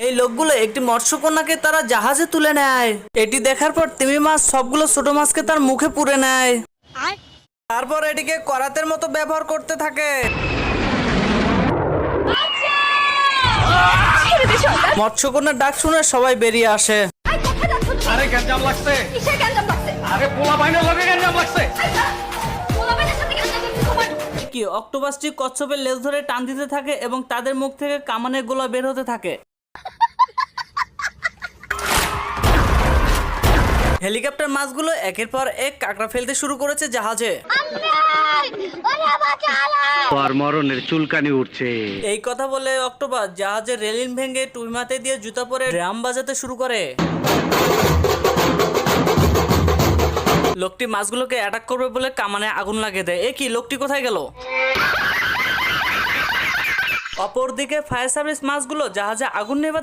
এই লোকগুলো একটি মৎস্যকন্যাকে তারা জাহাজে তুলে নেয়। এটি দেখার পর তিমি মাছ সবগুলো ছোট মাছকে তার মুখে পুরে নেয়। তারপর এটিকে করাতের মতো ব্যবহার করতে থাকে। মৎস্যকন্যার ডাক শুনে সবাই বেরিয়ে আসে। আরে গ্যাঞ্জাম লাগছে। কিসের গ্যাঞ্জাম লাগছে? আরে পোলা বাইনের লগে গ্যাঞ্জাম লাগছে। পোলা বাইনের সাথে গ্যাঞ্জাম লাগছে তোমার। কি অক্টোপাসটি কচ্ছপের লেজ ধরে টান দিতে থাকে এবং তাদের মুখ থেকে কামানের গোলা বের হতে থাকে। হেলিকপ্টার মাছগুলো একের পর এক কাঁকড়া ফেলতে শুরু করেছে জাহাজে। তোর মরণের চুলকানি উঠছে। এই কথা বলে অক্টোপাস জাহাজের রেলিং ভেঙে টুইমাতে দিয়ে জুতা পরে ড্রাম বাজাতে শুরু করে। লোকটি মাছগুলোকে অ্যাটাক করবে বলে কামানে আগুন লাগিয়ে দেয়। এ কি, লোকটি কোথায় গেল? অপরদিকে ফায়ার সার্ভিস মাছগুলো জাহাজে আগুন নেভাতে